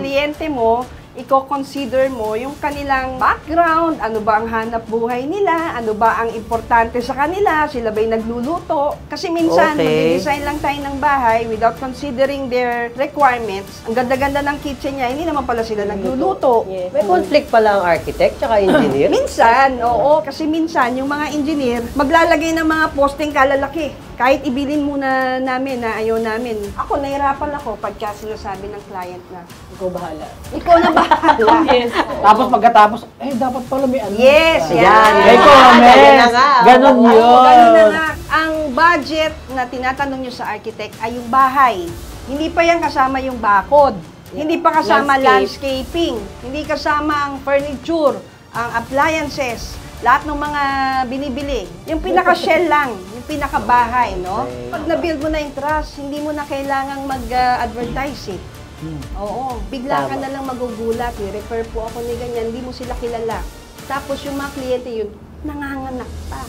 kliyente mo, i-consider mo yung kanilang background, ano ba ang hanap buhay nila, ano ba ang importante sa kanila, sila ba'y nagluluto. Kasi minsan, mag-design lang tayo ng bahay without considering their requirements. Ang ganda-ganda ng kitchen niya, hindi naman pala sila nagluluto. Yes. May conflict pala ang architect tsaka engineer? Minsan, oo. Kasi minsan, yung mga engineer, maglalagay ng mga posting kalalaki. Kahit ibilin muna namin na ayaw namin. Ako, nahirapan ako pagka sinasabi ng client na, Ikaw bahala. ikaw na bahala. Yes. Tapos pagkatapos, dapat pala may ano. Yes, yan. Ay, comment. Ganon yun. Ganun na nga. Ang budget na tinatanong nyo sa architect ay yung bahay. Hindi pa yan kasama yung bakod. Hindi pa kasama landscaping. Hindi kasama ang furniture, ang appliances. Lahat ng mga binibili. Yung pinaka-shell lang, yung pinaka-bahay, no? Pag na-build mo na yung trust, hindi mo na kailangang mag-advertise it. Oo, bigla ka na lang magugulat. I-refer po ako ni ganyan, hindi mo sila kilala. Tapos yung mga kliyente yun, nanganganak pa.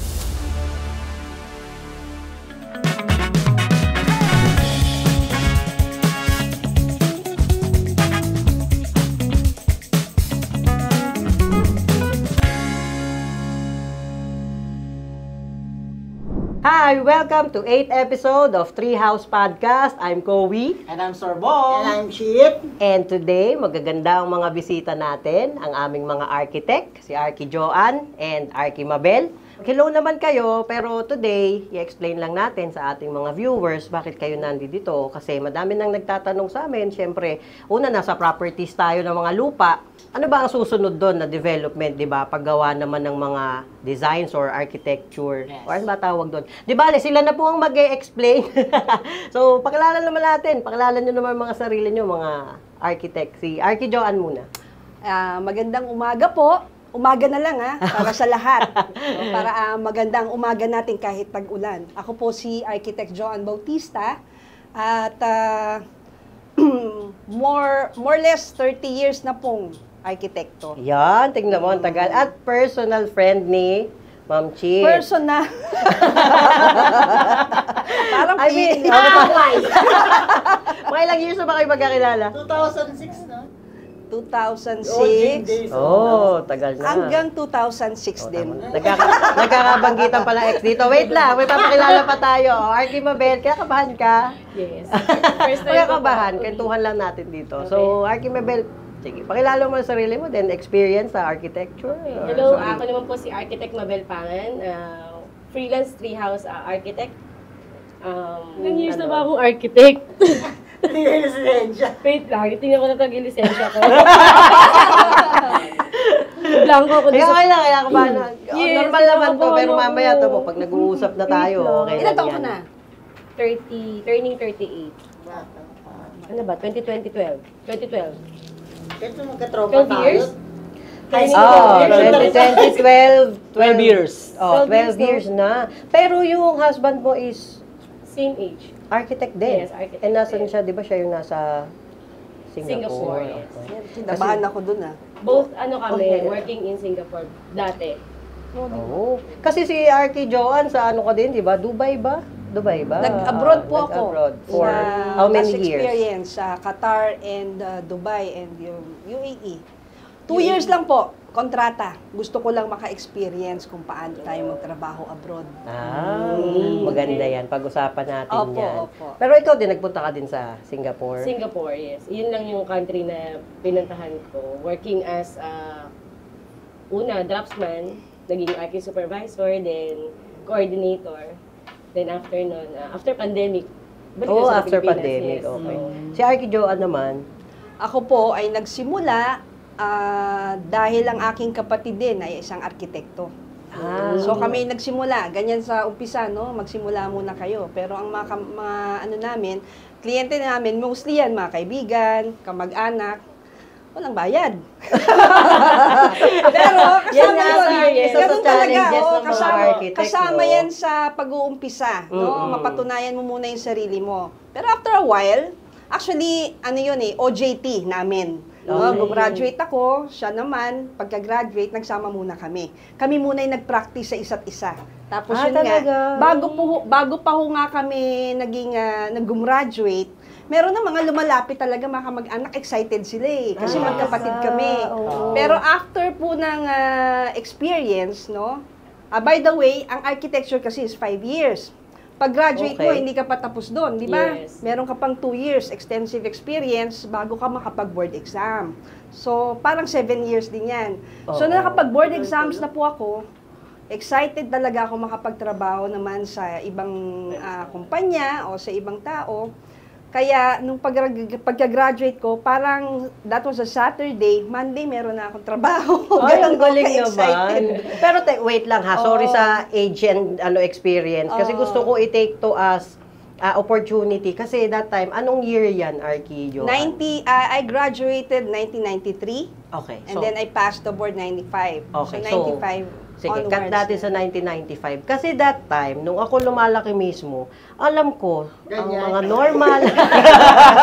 Hi! Welcome to 8th episode of Treehouse Podcast. I'm Kowi. And I'm Sorbong. And I'm Chip. And today, magaganda ang mga bisita natin, ang aming mga architect, si Arky Joan and Arky Mabel. Hello naman kayo, pero today, i-explain lang natin sa ating mga viewers bakit kayo nandito. Kasi madami nang nagtatanong sa amin. Siyempre, una, nasa properties tayo ng mga lupa. Ano ba ang susunod doon na development, di ba? Paggawa naman ng mga designs or architecture. Yes. Or ano ba tawag doon? Di ba, sila na po ang mag-e-explain. So, pakilala naman natin. Pakilala nyo naman mga sarili nyo, mga architect. Si Arky Joan muna. Magandang umaga po. Umaga na lang para sa lahat. Para magandang umaga natin kahit tag-ulan. Ako po si Architect Joan Bautista. At more or less 30 years na pong arkitekto. Yan, tingnan mo, ang tagal. At personal friend ni Ma'am Chip. Personal. Parang I mean, mga ilang years na ba kayo magkakilala? 2006 na. 2006. Oh, tagal na. Hanggang 2006 din. Nagkakabanggitan pala ex dito. Wait lang, may papakilala pa tayo. Arky Mabel, kaya kabahan ka? Yes. First time Kaya kabahan, kwentuhan lang natin dito. So, Arky Mabel, sige, pakilala mo ang sarili mo, then experience sa architecture. Hello, ako naman po si Architect Mabel Pangan, freelance treehouse architect. Ilang years na ba akong architect? Hindi yung lisensya. Wait lang, tingnan ko na tag-lisensya ko. Blanco ko Kaya okay lang, kaya kabahan na. Yes, Normal naman to, pero ako. mamaya to mo, pag nag-uusap na tayo, okay Ilan lang taon ka yan. na? 30, turning 38. Ano ba? 2012. 2012. Ito magkatropa 12 tayo. years? Oh, 2012. 12 years. Oh, 12 12 years na. Pero yung husband mo is Same age. architect din. Yes, architect And nasan din. siya, di ba siya yung nasa Singapore, yes. Okay. Kinabahan ako dun Both ano kami, Okay. working in Singapore dati. Oh. Kasi si Arky Joan sa ano ka din, di ba? Dubai ba? Dubai ba? Nag-abroad po ako. Nag-abroad. For sa how many past years? experience sa Qatar and Dubai and yung UAE. 2 years lang po, kontrata. Gusto ko lang maka-experience kung paano tayo magtrabaho abroad. Maganda yan. Pag-usapan natin Opo, yan. opo. Pero ikaw din, nagpunta ka din sa Singapore? Singapore, yes. Yun lang yung country na pinuntahan ko. Working as, una, draftsman, naging archi supervisor, then coordinator. Then after nun, after pandemic, balik na sa After Pilipinas, pandemic, yes. okay. So, Si Arky Joan naman, Ako po ay nagsimula dahil ang aking kapatid din ay isang arkitekto. So kami nagsimula, ganyan sa umpisa, no? Magsimula muna kayo. Pero ang mga ano namin, kliyente namin, mostly yan, mga kaibigan, kamag-anak, walang bayad. Pero kasama yun, ganun talaga, kasama yan sa pag-uumpisa, no? Mapatunayan mo muna yung sarili mo. Pero after a while, actually, ano yun OJT namin. No, gumraduate ako, siya naman, pagka-graduate, nagsama muna kami. Kami muna yung nag-practice sa isa't isa. Tapos yun talaga? nga, bago pa ho nga kami nag-gumraduate, Meron na mga lumalapit talaga, mga kamag-anak, excited sila eh. Kasi magkapatid kami. Pero after po ng experience, no? By the way, ang architecture kasi is 5 years. Pag-graduate mo, Okay. hindi ka pa tapos doon, di ba? Yes. Meron ka pang 2 years extensive experience bago ka makapag-board exam. So, parang 7 years din yan. So, Oo. nakapag-board exams na po ako, excited talaga ako makapagtrabaho naman sa ibang kumpanya o sa ibang tao. Kaya, nung pagka-graduate ko, parang that was a Saturday, Monday, meron na akong trabaho. Ay, ang Ganun ako galing ka-excited. naman. Pero wait lang ha, sorry Oo. sa age and experience. Kasi Oo. gusto ko i-take to as opportunity. Kasi that time, anong year yan, Arky Joanne? I graduated 1993. Okay. And then I passed the board 95. Okay, So 95 sige, onwards. cut natin sa 1995. Kasi that time, nung ako lumalaki mismo, alam ko, ang Ganyan. mga normal,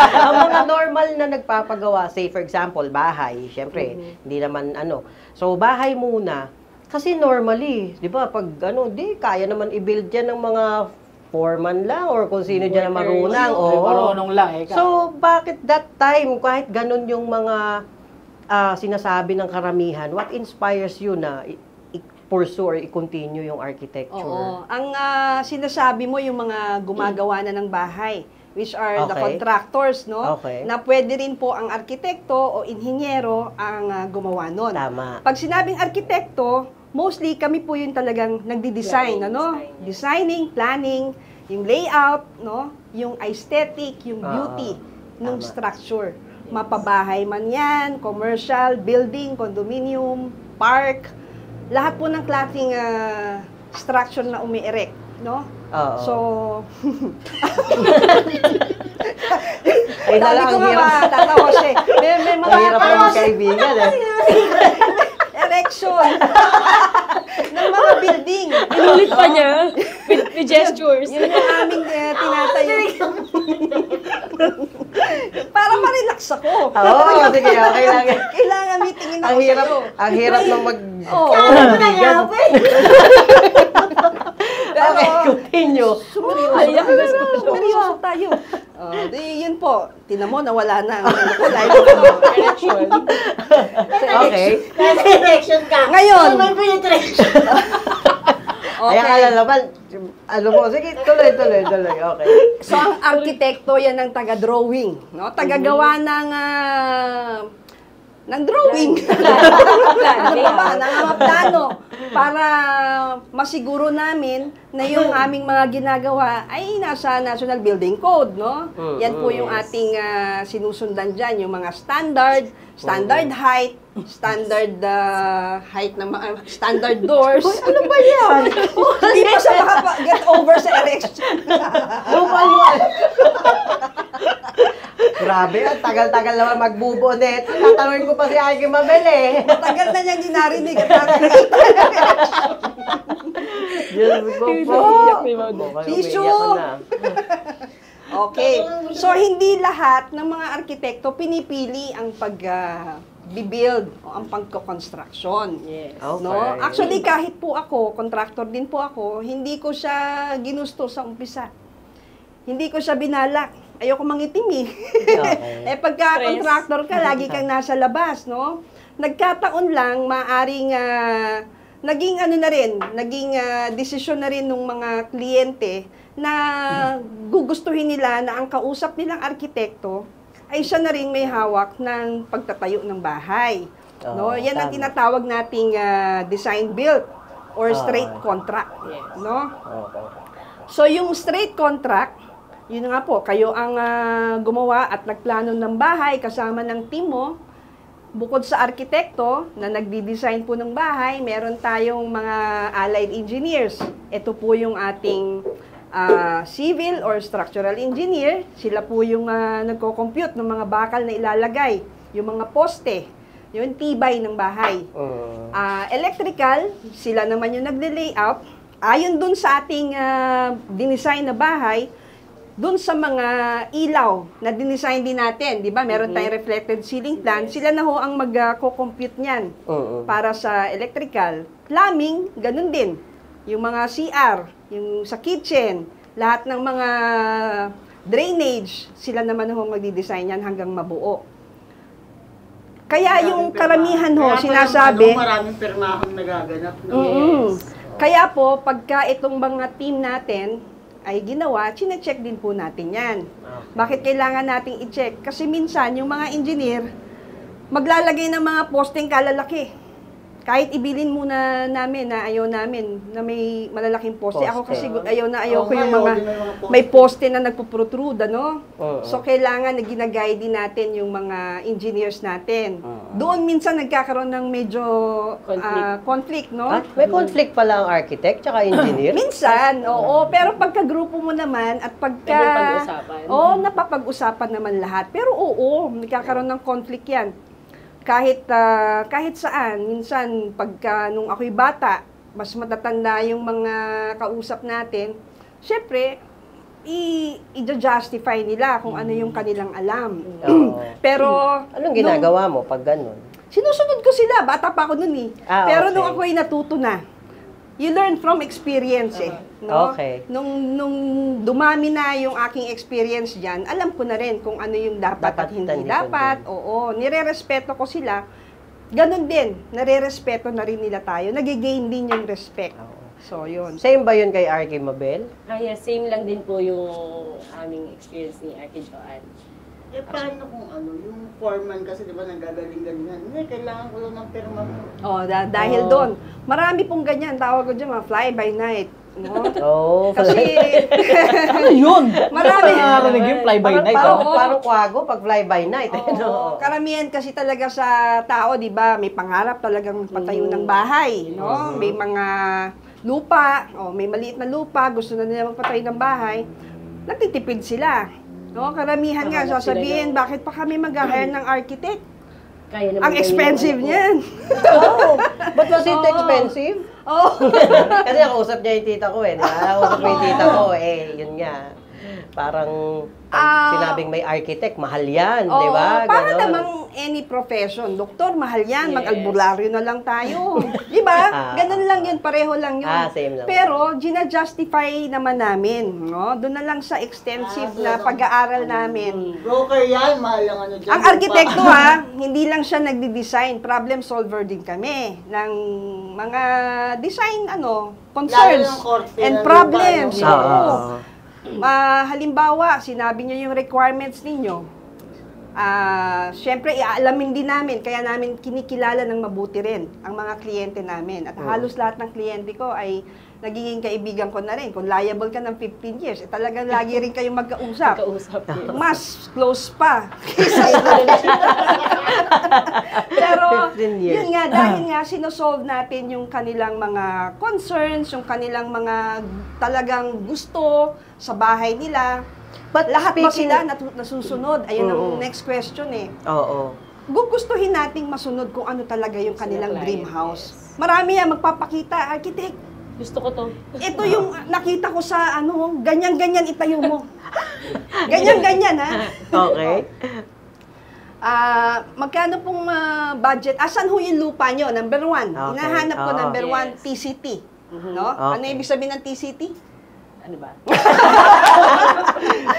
ang mga normal na nagpapagawa, say for example, bahay, syempre, hindi naman ano. So, bahay muna. Kasi normally, di ba, pag di, kaya naman i-build yan ng mga foreman lang or kung sino dyan na marunang. Oo, Oo. marunong lang eh. So, bakit that time, kahit ganun yung mga sinasabi ng karamihan, what inspires you na i-pursue or i-continue yung architecture? Oo. Ang sinasabi mo yung mga gumagawa na ng bahay, which are the Okay. contractors, no? Okay. Na pwede rin po ang arkitekto o inhinyero ang gumawa nun. Tama. Pag sinabing arkitekto, mostly kami po yung talagang nagdi-design, Planning, ano? design, yeah. Designing, planning, yung layout, no? Yung aesthetic, yung beauty ng Tama. structure. Mapabahay man yan, commercial, building, condominium, park, lahat po ng klaseng structure na umi-erect, no? Oo. So, Ay, sabi ko nga ba, tatawa siya. May mga Ang hirap ng kaibigan eh. erection ng mga building. Inulit pa niya with gestures. Yun yung aming tinatayo. Para ma-relax ako. Oo, sige, okay lang. Kailangan meetingin ako Ang hirap, sa'yo. ang hirap ng Oo. kaibigan. Pero, Okay, continue. seryoso tayo. Yun po. Tinan mo, nawala na. Direction. Okay. Nasa-election ka. Ngayon. So, may penetration. Ay, akala naman, ano mo, sige, tuloy. Okay. So, ang arkitekto, yan ang taga-drawing. No? Taga-gawa ng drawing. Ano pa ba? Ng mga plano. Para masiguro namin na yung aming mga ginagawa ay nasa National Building Code, no? Yan po yung ating sinusundan dyan, yung mga standard height, standard height ng mga standard doors. Ano ba yan? Hindi pa siya makapag-get over sa erection. Grabe, ang tagal-tagal naman magbubo net. Tatanungin ko pa si Arky Mabel eh. Matagal na niyang dinarinig at nakakita. Diyos ko po. Iyak ni Mabel. Tissue. Okay. So, hindi lahat ng mga arkitekto pinipili ang pag-build o ang pagko-construction. Yes. Okay. No? Actually, kahit po ako, contractor din po ako, hindi ko siya ginusto sa umpisa. Hindi ko siya binalak. Ayoko mangitim eh. Okay. Pagka contractor ka, lagi kang nasa labas, no? Nagkataon lang, maaring naging desisyon na rin ng mga kliyente na gugustuhin nila na ang kausap nilang arkitekto ay siya na rin may hawak ng pagtatayo ng bahay. No? Oo, Yan ang tama. tinatawag nating design build or straight Oo. contract. Yes. No? Okay. So yung straight contract, yun nga po, kayo ang gumawa at nagplano ng bahay kasama ng team mo. Bukod sa arkitekto na nagdi-design po ng bahay, meron tayong mga allied engineers. Ito po yung ating civil or structural engineer. Sila po yung nagko-compute ng mga bakal na ilalagay, yung mga poste, yung tibay ng bahay. Electrical, sila naman yung nagde-layout. Ayon dun sa ating dinesign na bahay, dun sa mga ilaw na dinesign din natin, di ba? Meron tayong reflected ceiling plan. Sila na ho ang mag-co-compute niyan para sa electrical. Plumbing, ganun din. Yung mga CR, yung sa kitchen, lahat ng mga drainage, sila naman ho magdi-design yan hanggang mabuo. Kaya yung karamihan ho, sinasabi, maraming pirmahang nagaganap. mm, kaya po, pagka itong mga team natin ay ginawa, chine-check din po natin yan. Bakit kailangan nating i-check? Kasi minsan, yung mga engineer, maglalagay ng mga posting kalalaki. Kahit ibilin muna namin na ayaw namin na may malalaking poste. Ako kasi ayaw ko yung mga may poste na nagpo-protrude, ano? So, kailangan na ginaguide din natin yung mga engineers natin. Doon minsan nagkakaroon ng medyo conflict, no? May conflict pala ang architect tsaka engineer? Minsan, oo. Pero pagka-grupo mo naman at pagka... Napapag-usapan. Oo, napapag-usapan naman lahat. Pero oo, nagkakaroon ng conflict yan. Kahit saan, minsan pagka nung ako'y bata, mas matatanda yung mga kausap natin, syempre, i-justify nila kung ano yung kanilang alam. Pero, Anong ginagawa mo pag ganun? sinusunod ko sila, bata pa ako nun eh. Pero Okay. nung ako'y natuto na, you learn from experience eh. No? Okay. Nung dumami na yung aking experience dyan, alam ko na rin kung ano yung dapat at hindi Hindi dapat. Oo, nire-respeto ko sila. Ganon din, nare-respeto na rin nila tayo. Nagigain din yung respect. So, yun. Same ba yun kay Arky Mabel? Kaya same lang din po yung aming experience ni Arky Joanne. Eh, paano kung ano, yung foreman kasi di ba nagagaling-galingan, kailangan ko lang ng pirma mo. Oh, dahil doon, marami pong ganyan. Tawag ko dyan, mga fly by night. No? Kasi, Ano yun? Marami. Narinig yung fly by night. Parang kwago pag fly by night. oo, karamihan kasi talaga sa tao, di ba, may pangarap talagang patayo ng bahay. No? May mga lupa, may maliit na lupa, gusto na nila magpatayo ng bahay. Nagtitipid sila. No, karamihan nga, Hanap sila sasabihin, ng- bakit pa kami mag-hire ng architect? Kaya naman Ang ganyan expensive yung ano po. niyan. Oh, but was it expensive? Oh. Kasi nakausap niya yung tita ko eh. Di ba? Nakausap mo yung tita ko yun nga. Parang pag sinabing may architect, mahal yan, di ba? Para Ganon. namang any profession. Doktor, mahal yan. Yes. Mag-albularyo na lang tayo. Di ba? Ganun lang yun. Pareho lang yun. Same lang. Pero, gina-justify naman namin. No? Doon na lang sa extensive na pag-aaral namin. Broker yan, mahal ang ano dyan. Ang arkitekto hindi lang siya nagdi-design, problem solver din kami ng mga design concerns Lalo ng korte and na problems. lupa, no? Oo. Halimbawa, sinabi niyo yung requirements ninyo. Siyempre, iaalamin din namin, kaya namin kinikilala ng mabuti rin ang mga kliyente namin. At halos lahat ng kliyente ko ay nagiging kaibigan ko na rin. Kung liable ka ng 15 years, talagang lagi rin kayong magkausap. Kausap niya. Mas close pa. Pero, 15 years. yun nga, dahil nga sinosolve natin yung kanilang mga concerns, yung kanilang mga talagang gusto sa bahay nila. But Lahat ba speaking- sila nasusunod? Ayun ang Oo. next question eh. Oo. Gugustuhin nating masunod kung ano talaga yung kanilang Sila dream client, house. yes. Marami yan magpapakita, architect. Gusto ko to. Ito yung nakita ko sa ganyan-ganyan itayo mo. Ganyan-ganyan ha. Okay. Magkano pong budget? Asan ho yung lupa nyo? Number one. Okay. Hinahanap ko number Yes. one, TCT. No? Ano Okay. ibig sabihin ng TCT? Ano ba?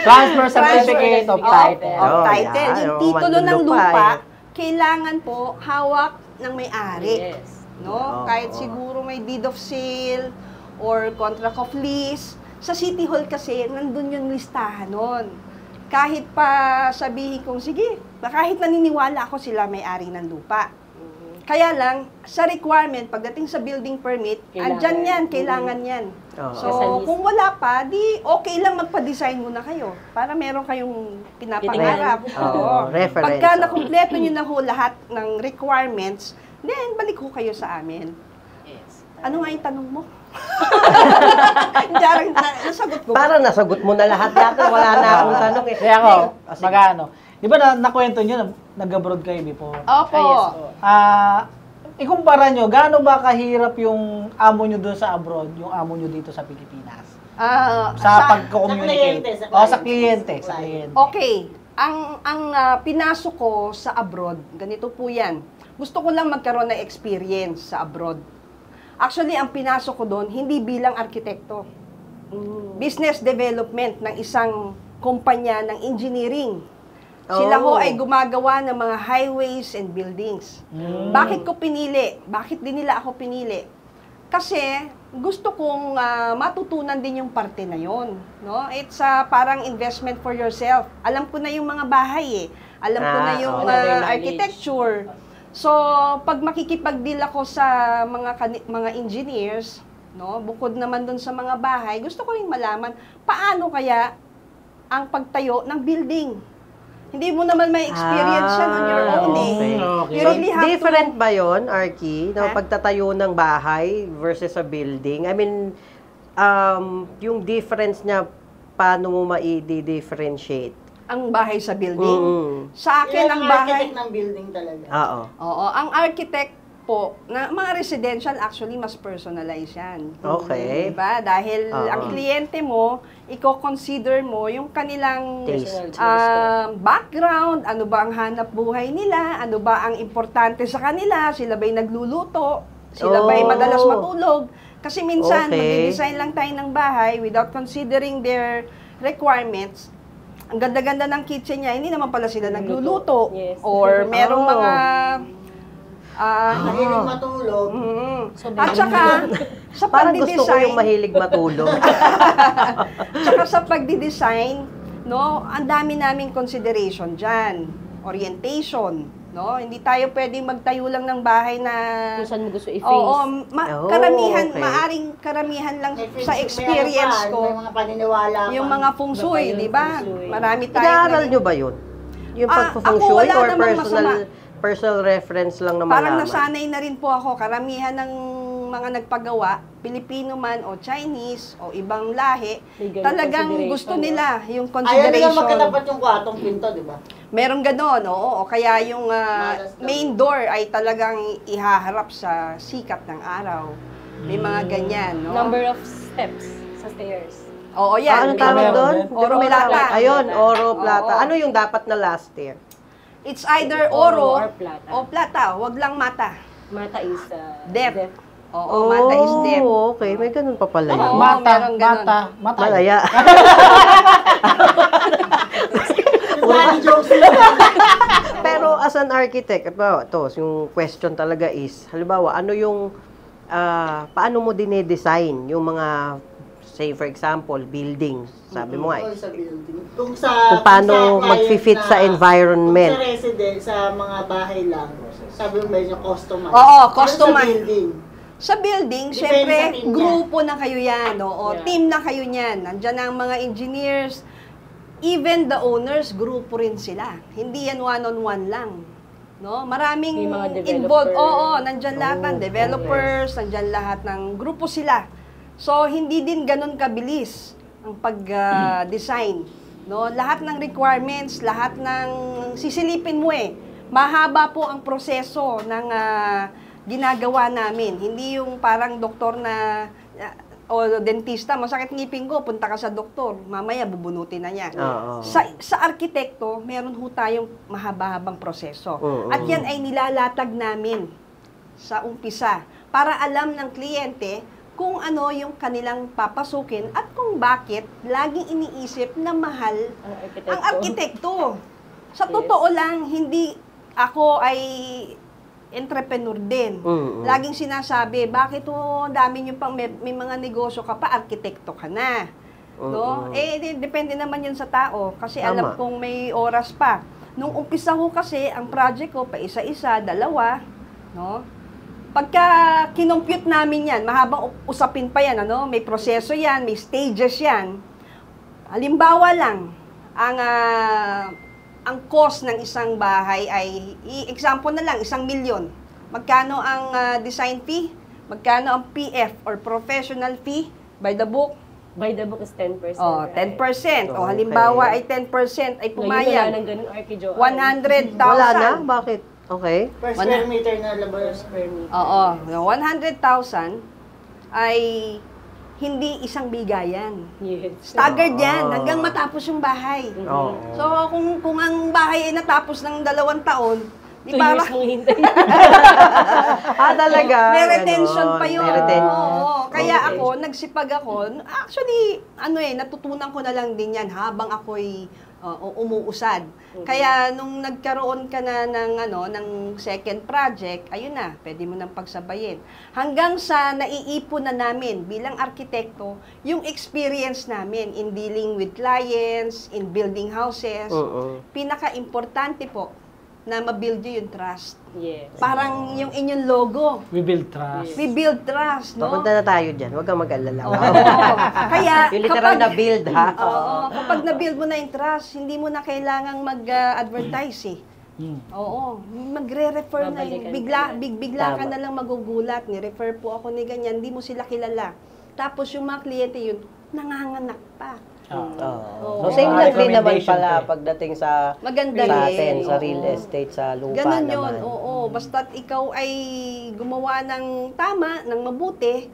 Transfer Certificate of Title. Of Oh, title. yan. Yung Oh, titulo ng manlulupa, lupa, eh. kailangan po hawak ng may-ari. Yes. No? Oo. Kahit siguro may deed of sale or contract of lease. Sa City Hall kasi, nandun yung listahan nun. Kahit pa sabihin kong, sige, kahit naniniwala ako sila may-ari ng lupa. Kaya lang, sa requirement, pagdating sa building permit, Kailangan. andyan yan, kailangan yan. Oo. So, Nasa list. kung wala pa, di okay lang magpa-design muna kayo para meron kayong pinapangarap. Titingnan. Oo. Oo, reference. Pagka nakumpleto nyo na ho lahat ng requirements, then balik ho kayo sa amin. Yes. Ano nga yung tanong mo? Jarang nasagot ko. Parang nasagot mo na lahat dati. Wala na akong tanong eh. Kaya ako, magkano? Di ba nakwento nyo, nag-abroad kayo before? Opo. Yes po. Ikumpara nyo, gaano ba kahirap yung amo nyo doon sa abroad, yung amo nyo dito sa Pilipinas? Sa pagko-communicate. Sa kliyente, sa O, sa client. kliyente. Sa kliyente. Okay. Ang pinasok ko sa abroad, ganito po yan. Gusto ko lang magkaroon ng experience sa abroad. Actually, ang pinasok ko doon, hindi bilang arkitekto. Business development ng isang kumpanya ng engineering. Sila Oh. ho ay gumagawa ng mga highways and buildings. Bakit ko pinili? Bakit din nila ako pinili? Kasi gusto kong matutunan din yung parte na yon, no? It's parang investment for yourself. Alam ko na yung mga bahay eh. Alam ko na yung knowledge. architecture. So, pag makikipag-deal ako sa mga engineers, no, bukod naman dun sa mga bahay, gusto ko ring malaman paano kaya ang pagtayo ng building. Hindi mo naman may experience yan on your own eh. Okay. You really have Different to... ba yun, Arky, na Ha? pagtatayo ng bahay versus a building? I mean, yung difference niya, paano mo ma-differentiate? Ang bahay sa building. Mm. Sa akin, ang bahay... architect ng building talaga. Oo. Oo, ang architect po, na mga residential actually mas personalize yan. Okay. Diba? Dahil Oo. ang kliyente mo, i-consider mo yung kanilang Taste. background, ano ba ang hanap buhay nila, ano ba ang importante sa kanila, sila ba'y nagluluto, sila ba'y Oh. madalas matulog. Kasi minsan, Okay. mag-design lang tayo ng bahay without considering their requirements. Ang ganda-ganda ng kitchen niya, hindi naman pala sila nagluluto. Yes. Or merong Oh. mga... Mahilig matulog. At saka, sa Parang gusto ko yung pagdidesign, mahilig matulog. tsaka sa pagdidesign, no, ang dami naming consideration dyan. Orientation, no? Hindi tayo pwedeng magtayo lang ng bahay na... Kung saan mo gusto i-face. Oo, Oh, karamihan, okay. maaring karamihan lang May sa experience may ko. mga paniniwala Yung pa. mga feng shui, Iba pa yun, di ba? feng shui. Marami tayong... Inaaral nyo ba yun? Yung pagpo-feng ako shui wala or namang personal reference lang na Parang malaman? nasanay na rin po ako. Karamihan ng mga nagpagawa, Pilipino man o Chinese o ibang lahi, May ganun talagang consideration, gusto no? nila yung Ayaw nila consideration. magkatapat yung kwartong pinto, di ba? Meron ganon, oo. O kaya yung Malas daw. main door ay talagang ihaharap sa sikat ng araw. May mga ganyan, no? Number of steps sa stairs. Oo, yan. Ano tawag Meron doon? din. Hindi ko Oro malalaman. plata. Ayun, oro plata. Oo. Ano yung dapat na last year? It's either Oro oro or plata. o plata. Wag lang mata. Mata is Depth. Oo, mata is depth. Okay. May ganun pa pala yun. Oo. meron ganun. mata. Malaya. Yung Danny jokes Pero as an architect, yung question talaga is, halimbawa, ano yung, paano mo dinedesign yung mga, say for example, buildings, sabi mo nga, sa building. Kung paano client mag-fit na- sa environment. Kung sa resident, sa mga bahay lang, sabi mo medyo customized. Oo, Pero customized. Sa building, Sa building, Depende syempre, sa team niya. grupo na kayo yan, o Yeah. team na kayo niyan. Nandiyan ang mga engineers, even the owners, grupo rin sila. Hindi yan one-on-one lang. No? Maraming May mga involved. developer. Oo, nandiyan lahat ng developers, nandiyan lahat ng grupo sila. So, hindi din ganun kabilis ang pag-design. No? Lahat ng requirements, lahat ng sisilipin mo eh. Mahaba po ang proseso ng ginagawa namin. Hindi yung parang doktor na o dentista, masakit ngipin ko, punta ka sa doktor, mamaya bubunutin na niya. Oo. Sa arkitekto, meron ho tayong mahaba-habang proseso. Oo. At yan ay nilalatag namin sa umpisa para alam ng kliyente kung ano yung kanilang papasukin at kung bakit laging iniisip na mahal ang arkitekto. Sa Yes. totoo lang, hindi ako ay entrepreneur din. Laging sinasabi, bakit dami nyo pang may mga negosyo ka pa, arkitekto ka na. No? Depende naman yun sa tao. Kasi Tama. alam kong may oras pa. Nung umpisa ko kasi, ang project ko, pa isa-isa, dalawa. No? Pagka kinompute namin yan, mahabang usapin pa yan, ano? May proseso yan, may stages yan. Halimbawa lang, ang cost ng isang bahay ay, example na lang, 1 milyon. Magkano ang design fee? Magkano ang PF or professional fee by the book? By the book is 10%. Oh, right? 10%. O Okay. halimbawa ay 10% ay Ngayon wala pumayag. nang ganun, Arky Jo. 100,000. Wala na? Bakit? Okay. per square meter na labas. Per meter. Oo. 100,000 ay hindi isang bigayan. Yes. Staggered yan hanggang matapos yung bahay. Oo. So, kung ang bahay ay natapos ng 2 taon, 2 years mong hintay. Talaga? May retention Ganon. pa yun. May retention. Oo. Kaya Okay. ako, nagsipag ako. Actually, natutunan ko na lang din yan habang ako'y umuusad. Kaya nung nagkaroon ka na ng second project, ayun na, pwede mo nang pagsabayin. Hanggang sa naiipon na namin bilang arkitekto, yung experience namin in dealing with clients, in building houses. Pinaka-importante po na ma-build nyo yung trust. Yes. Parang yung inyong logo. We build trust. We build trust, no? Papunta na tayo dyan. Huwag kang mag-alala. Oo. Kaya, Yung literal na build, ha? Oo. Kapag na-build mo na yung trust, hindi mo na kailangang mag-advertise, Oo. Magre-refer na yun. Babalikan Bigla ka Tama. na lang magugulat. Ni-refer po ako ni ganyan. Hindi mo sila kilala. Tapos yung mga kliyente yun, nanganganak pa. So, same lang din naman pala pagdating sa Maganda sa rin. atin, sa Oo. real estate, sa lupa Ganon naman. yun, oo. Basta't ikaw ay gumawa ng tama, ng mabuti,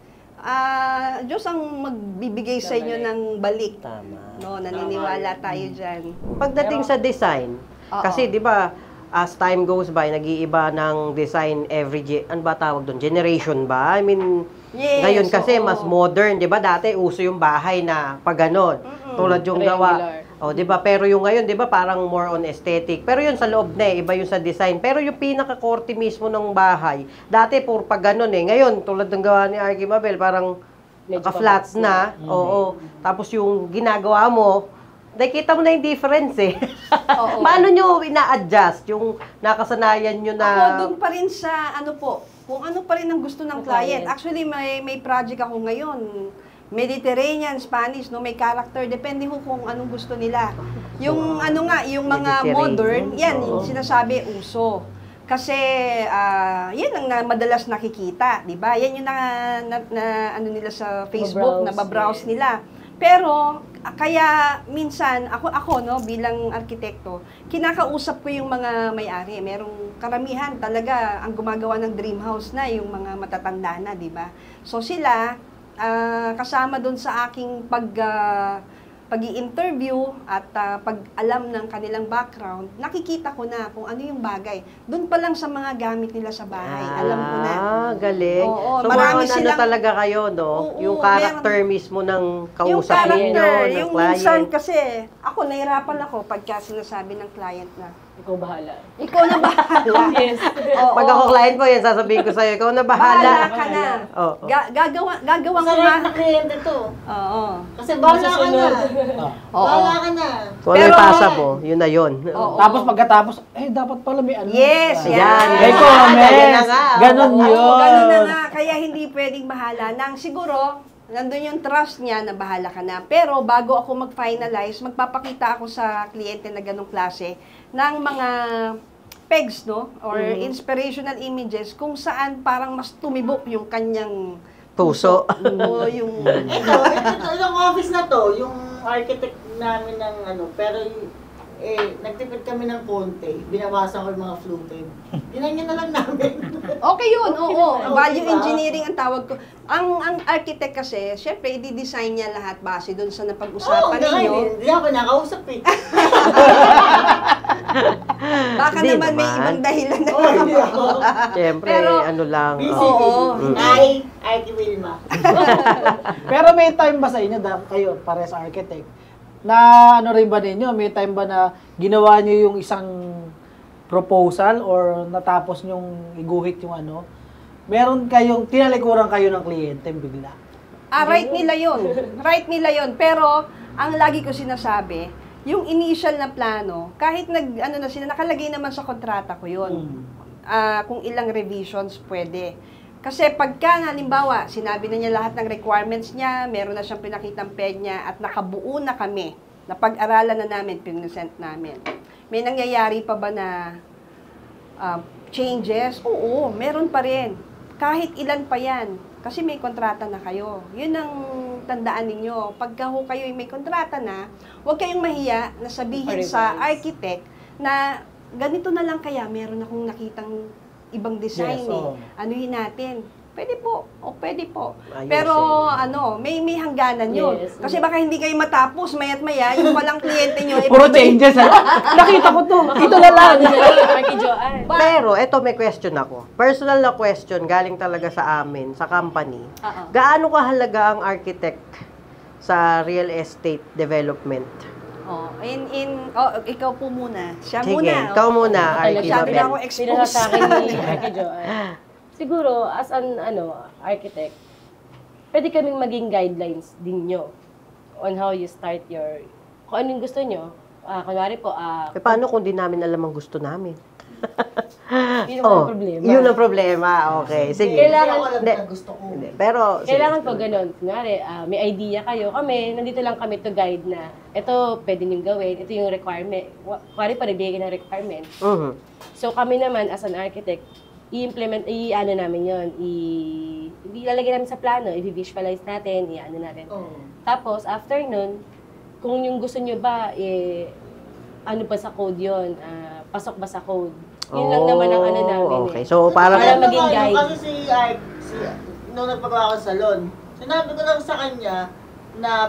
Diyos ang magbibigay sa inyo ng balik. Tama. No, naniniwala tayo dyan. Pagdating sa design, Oo. kasi di ba, as time goes by, nag-iiba ng design ano ba tawag doon? Generation ba? I mean, Yes, ngayon kasi oo. mas modern, di ba? Dati uso yung bahay na pag ganon. Tulad yung gawa. Triangular. O, di ba? Pero yung ngayon, di ba, parang more on aesthetic. Pero yun sa loob na iba yung sa design. Pero yung pinaka-korte mismo ng bahay, dati puro pag ganon eh. Ngayon, tulad ng gawa ni Arky Mabel, parang Medyo naka-flats na. Oo. Tapos yung ginagawa mo, nakikita mo na yung difference eh. Oo. Paano nyo ina-adjust yung nakasanayan nyo na... Ako, doon pa rin sa kung ano pa rin ang gusto ng client. Actually, may project ako ngayon. Mediterranean, Spanish, no, may character. Depende ho kung anong gusto nila. Yung yung mga Mediterranean. modern, yan, Oo. yung sinasabi, uso. Kasi, yan ang madalas nakikita, di ba? Yan yung ano nila sa Facebook, Mabrowse, nababrowse yes. nila. Pero, kaya minsan, ako no, bilang arkitekto, kinakausap ko yung mga may-ari. Merong karamihan talaga ang gumagawa ng dream house na, yung mga matatanda na, di ba? So sila, kasama doon sa aking pag-i-interview at pag-alam ng kanilang background, nakikita ko na kung ano yung bagay. Doon pa lang sa mga gamit nila sa bahay, alam ko na. Galing. Oo, So, marami more on silang- talaga kayo, no? Oo, yung character mismo ng Yung kausap character, ninyo, ng yung client. minsan kasi, ako nahirapan ako pagka sinasabi ng client na, Ikaw bahala. ikaw na bahala. Yes. Oo. Pag ako client mo, yan sasabihin ko sa'yo, ikaw na bahala. Bahala ka na. Oo. Gagawa ko Sarap na nga. kliyente to. Oo. Kasi bahala ka na. Oo. Bahala ka na. Kung ano yung pasa mo, yun na yun. Oo. Tapos pagkatapos, dapat pala may ano. Yes, yan. May Yan comments. na nga. Ganon Oo, yun. ganun na nga. Kaya hindi pwedeng bahala. Siguro, nandun yung trust niya na bahala ka na. Pero bago ako mag-finalize, magpapakita ako sa kliyente na ganong klase ng mga pegs, no? Or inspirational images kung saan parang mas tumibok yung kanyang Puso. o yung... Yung office na to, yung architect namin ng pero nagtipid kami ng konti. Binawasan ko yung mga fluted. Ginanyan na lang namin. Okay yun, oo. Value diba? engineering ang tawag ko. Ang architect kasi, syempre, i-design niya lahat base doon sa napag-usapan ninyo. Hindi ako nakausap eh. Baka Hindi naman may naman. ibang dahilan na Hindi ako. Siyempre, Pero- ano lang. Busy, Oo. busy. Ay, Wilma. Pero may time ba sa inyo, kayo, pares architect, na ano rin ba ninyo, may time ba na ginawa niyo yung isang proposal or natapos nyong iguhit yung meron kayong, tinalikuran kayo ng kliyente bigla? right nila yun. Right nila yun. Pero, ang lagi ko sinasabi, yung initial na plano, kahit nakalagay naman sa kontrata ko yun. Kung ilang revisions pwede. Kasi pagka, halimbawa, sinabi na niya lahat ng requirements niya, meron na siyang pinakitang peg niya, at nakabuo na kami, napag-aralan na namin, pinresent namin. May nangyayari pa ba na changes? Oo, meron pa rin. Kahit ilan pa yan. Kasi may kontrata na kayo. Yun ang tandaan ninyo. Pagka kayo may kontrata na, huwag kayong mahiya na sabihin sa architect na ganito na lang kaya, meron akong nakitang ibang design Yes, oo. Anuhin natin. Pwede po. O, pwede po. Ayusin. Pero, may hangganan yun. Yes. Kasi baka hindi kayo matapos, maya't maya, yung walang kliyente nyo. Puro changes, ha? Nakita ko to. Ito na lang. Arky Joanne. Pero, eto may question ako. Personal na question, galing talaga sa amin, sa company. Oo. Gaano kahalaga ang architect sa real estate development? Ikaw po muna. Siya Sige, muna. ikaw muna, Arky Masyado na Mabel. ako Pinaka exposed. sa akin ni Arky Joanne. Siguro, as an architect, pwede kaming maging guidelines din nyo on how you start your, kung ano yung gusto nyo. Kunwari po, Paano kung di namin alam ang gusto namin? yun ang problema. Yun ang problema. Okay, sige. Kailangan- Hindi ako alam Hindi. na gusto ko. Hindi, pero, sige. Kailangan po ganun. Kunwari, may idea kayo. Kami, nandito lang kami to guide na ito pwede niyong gawin. Ito yung requirement. Kunwari pa, bigyan ng requirement. Mhm. So kami naman, as an architect, i-implement, namin yun. Ilalagay namin sa plano, i-visualize natin, natin. Oo. Tapos, after nun, kung yung gusto nyo ba, ano ba sa code yun? Pasok ba sa code? Yun lang naman ang ano namin. Okay, so parang... Para maging guide. Kasi si Art, nung nagpagawa ko sa salon, sinabi ko lang sa kanya na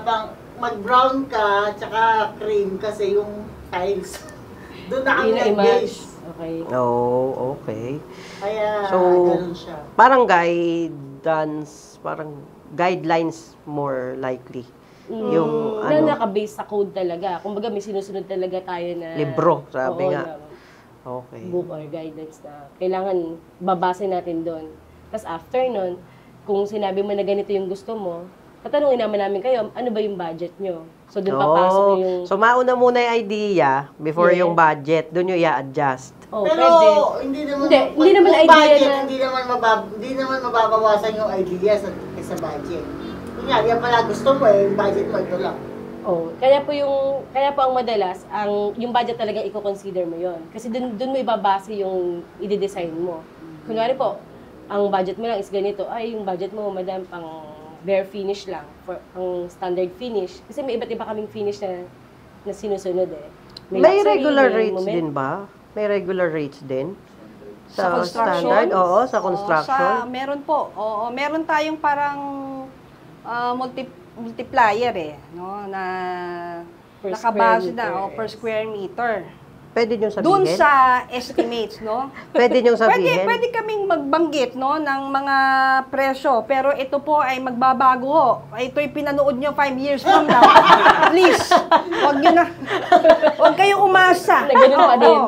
mag-brown ka, tsaka cream kasi yung tiles. Doon na kami Yun na i-match. nag-base. Okay. Oh, okay. Kaya, So, ganun siya. Parang guidelines more likely. Yung Na naka-base sa code talaga. Kumbaga may sinusunod talaga tayo na... libro, sabi Oo, nga. na Okay. book or guidance na kailangan babase natin doon. Tapos after nun, kung sinabi mo na ganito yung gusto mo, tatanungin naman namin kayo, ano ba yung budget nyo? So doon papasok yung... So mauna muna yung idea before Yeah. yung budget, doon yung i-adjust. Oh, Pero, pwede. hindi naman, Hindi naman kung idea budget, na- hindi naman mababawasan yung idea sa budget. Kunyari, yan pala gusto mo yung budget mo, ito lang. Oh, kaya po ang madalas, yung budget talaga i-consider mo yon. Kasi doon mo ibabase yung i-design mo. Kunwari po, ang budget mo lang is ganito, yung budget mo, madam, pang bare finish lang, ang standard finish. Kasi may iba't iba kaming finish na sinusunod eh. May luxury, regular may rates moment. din ba? May regular rates din? Sa construction? Standard? Oo, sa construction. Meron po. Oo, meron tayong parang multiplier no, na Per nakabase square na meter, per square meter. Pwede niyong sabihin? Doon sa estimates, no? Pwede niyong sabihin? Pwede kaming magbanggit, no, ng mga presyo. Pero ito po ay magbabago ho. Ito'y pinanood nyo 5 years from now. Please, huwag nyo na. Huwag kayong umasa. Na ganun pa din.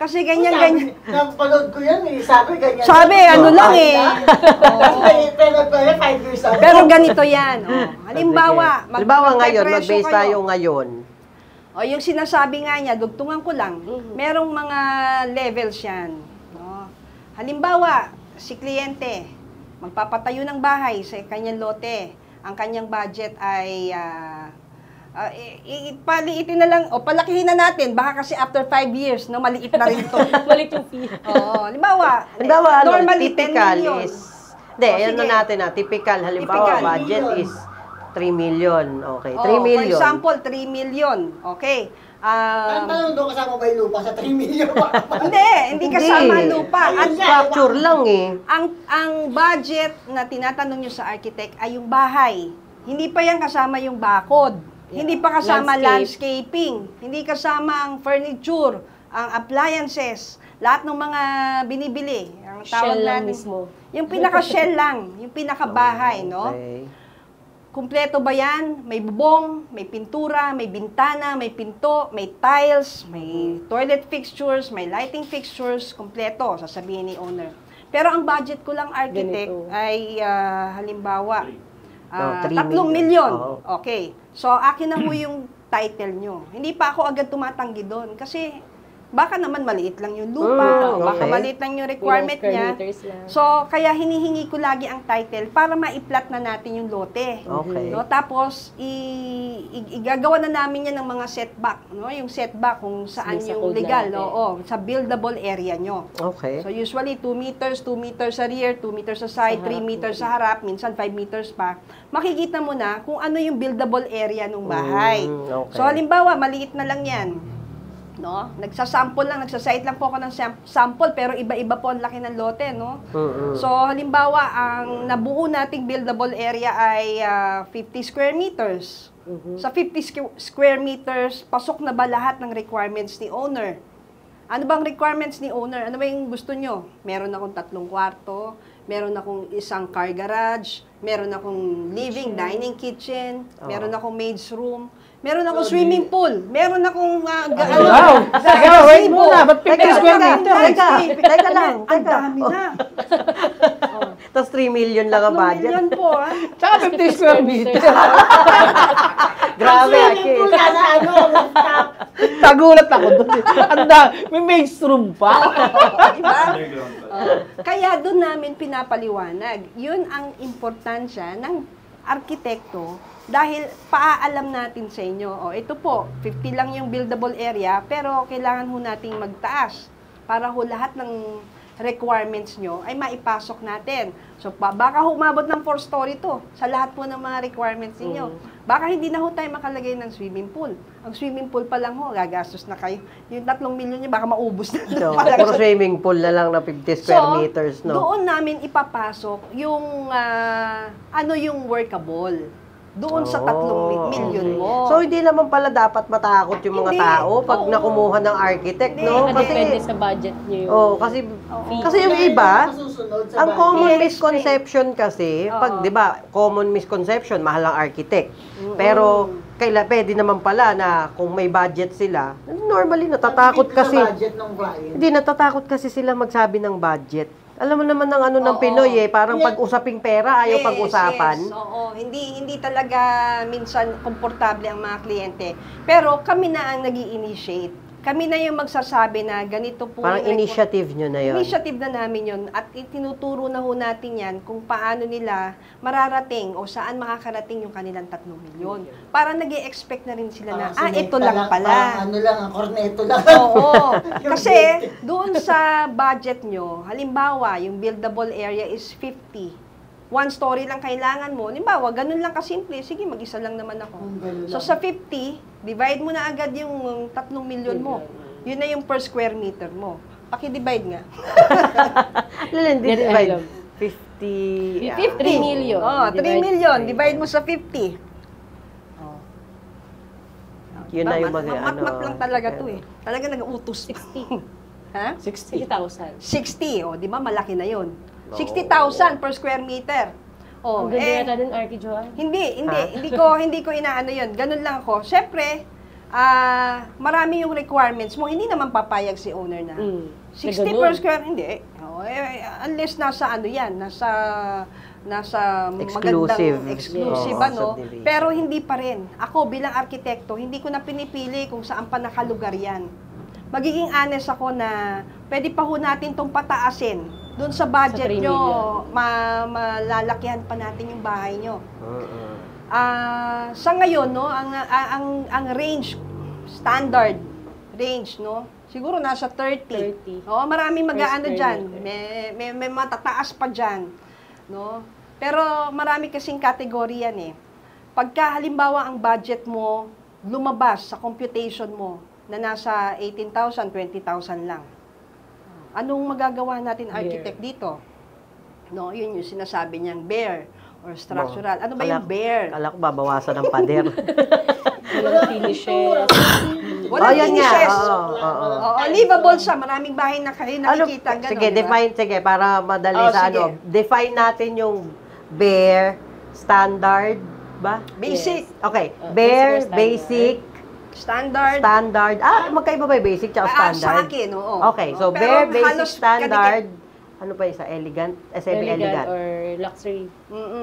Kasi ganyan. Napanood ko yan eh. Sabi ganyan. Sabi, ano lang eh. Pero 5 years ago. Pero ganito yan. Halimbawa, Halimbawa ngayon, magpe-presyo mag-base kayo. tayo ngayon. O yung sinasabi nga niya, dugtungan ko lang, merong mga levels yan. No? Halimbawa, si kliyente, magpapatayo ng bahay sa kanyang lote. Ang kanyang budget ay paliitin na lang, o palakihin na natin, baka kasi after 5 years, no, maliit na rin ito. Malit yung fee. Oo, halimbawa, Typical normally 10 million. is, hindi, O, ano sige. natin typical, halimbawa, Typical. budget is 3 million. Okay, 3 Oh, million. For example, 3 million. Okay. Ang tanong doon kasama ba yung lupa sa 3 million? Hindi kasama ang lupa. Ayun At nga. Structure lang eh. ang budget na tinatanong nyo sa architect ay yung bahay. Hindi pa yan kasama yung bakod. Hindi pa kasama landscaping. Hindi kasama ang furniture, ang appliances, lahat ng mga binibili. Ang tawag Shell lang natin, mismo. yung pinaka-shell lang, yung pinaka-bahay, no? Okay. Kumpleto ba yan? May bubong, may pintura, may bintana, may pinto, may tiles, may toilet fixtures, may lighting fixtures, kumpleto, sasabihin ni owner. Pero ang budget ko lang, architect, Ganito. ay halimbawa, 3 3 million. milyon. Oo. Okay. So, akin na ho yung title nyo. Hindi pa ako agad tumatanggi doon kasi baka naman maliit lang yung lupa, o baka okay. maliit lang yung requirement Ilang niya. square meters lang. So, kaya hinihingi ko lagi ang title para maiplat na natin yung lote. Okay. No, tapos igagawa na namin yan ng mga setback, no? Yung setback kung saan Sa yung code legal, natin. oo, sa buildable area nyo. Okay. So usually 2 meters sa rear, 2 meters sa side, Sa 3 harap. meters sa harap, minsan 5 meters pa. Makikita mo na kung ano yung buildable area ng bahay. Okay. So halimbawa, maliit na lang yan. no? Nagsasample lang, nagsasite lang po ako ng sample, pero iba-iba po ang laki ng lote, no? So, halimbawa, ang nabuo nating buildable area ay 50 square meters. Sa 50 square meters, pasok na ba lahat ng requirements ni owner? Ano bang requirements ni owner? Ano ba yung gusto nyo? Meron akong 3 kwarto, meron akong isang car garage, meron akong living, dining kitchen, meron akong maid's room, meron akong swimming pool, meron akong Wow! Teka, wait muna. Ba't 50 square meter? Teka lang. Ang dami na. Tapos 3 million lang ang 3 budget. million po, ha? Tsaka 50 square meter. Grabe, Aki. Rooftop. Nagulat ako doon. May maid's room pa. Diba? Kaya doon namin pinapaliwanag. Yun ang importansya ng arkitekto dahil paaalam natin sa inyo. O, ito po, 50 lang yung buildable area, pero kailangan ho nating magtaas para ho lahat ng requirements nyo ay maipasok natin. So, baka humabot ng 4-story to sa lahat po ng mga requirements ninyo. Baka hindi na ho tayo makalagay ng swimming pool. Ang swimming pool pa lang ho, gagastos na kayo. Yung 3 milyon nyo, baka maubos na. So, puro swimming pool na lang na 50 square meters, no? Doon namin ipapasok yung ano yung workable. Doon sa 3 milyon mo. So, hindi naman pala dapat matakot yung mga Hindi. tao pag Oo. nakumuha ng architect, Hindi. no? Depende sa budget nyo yung Kasi yung iba, Masusunod sa ang budget. common Yes, misconception kasi, pag, di ba, common misconception, mahal ang architect. Pero, pwede naman pala na kung may budget sila, normally natatakot Ang sa kasi. budget ng client. Hindi, natatakot kasi sila magsabi ng budget. Alam mo naman ng ano ng Pinoy parang Yes. pag-usaping pera, ayaw pag-usapan. Yes, oo. Hindi talaga minsan komportable ang mga kliyente. Pero kami na ang nag-i-initiate. Kami na yung magsasabi na ganito po. Parang yung initiative nyo na yun. Initiative na namin yun. At itinuturo na ho natin yan kung paano nila mararating o saan makakarating yung kanilang 3 milyon. Para nag-i-expect na rin sila na, ito lang pala. Parang ano lang, ang korneto lang. Oo. Kasi doon sa budget nyo, halimbawa, yung buildable area is 50. 1 story lang kailangan mo. Halimbawa, ganun lang kasimple. Sige, mag-isa lang naman ako. Ganun So, lang. sa 50, divide mo na agad yung 3 milyon mo. Yun na yung per square meter mo. Paki-divide nga. Hindi, Hindi divide. alam. 50. 3 million. Oh, 3 million. Divide mo sa 50. Oh. Yun na yung Mat-mat lang talaga to eh. Talaga nag-utos. 60. Ha? 60. 60,000. 60. O, di ba? Malaki na yun. 60,000 per square meter. Oh, Ang ganda yata din, Arky Joan. Hindi ko inaano 'yon. Ganun lang ako. Syempre, marami yung requirements mo. Hindi naman papayag si owner na. 60 per square, hindi. Oh, unless nasa ano 'yan, nasa Exclusive. magandang exclusive Yes. ano. Subdivision. Pero hindi pa rin. Ako bilang arkitekto, hindi ko na pinipili kung saan pa nakalugar 'yan. Magiging honest ako na pwede pa ho natin tong pataasin. Doon sa budget Sa 3 nyo, million. malalakihan pa natin yung bahay nyo. Sa ngayon, no, ang range, standard range, no, siguro nasa 30. 30. Oo, maraming mag-aano Per dyan. square May matataas pa dyan. No? Pero marami kasing kategory yan eh. Pagka halimbawa ang budget mo lumabas sa computation mo na nasa 18,000, 20,000 lang. Anong magagawa natin architect dito? No, yun yung sinasabi niyang bare or structural. Ano ba yung bare? Kala ko babawasan ng pader. Walang finishes. Walang yan nga. finishes. Oo. Oo, livable siya. Maraming bahay na kayo nakikita. Ganun, Sige, di ba? sige, para madali Oh, sa sige. ano. Define natin yung bare, standard, ba? Basic. Okay, Basic bare, or standard? basic, Standard. standard. Magkaiba ba yung basic tsaka Sa standard? akin, oo. Okay, so Pero bare, basic, halos standard. Ano pa isa? Elegant? Elegant Semi-elegant. or luxury.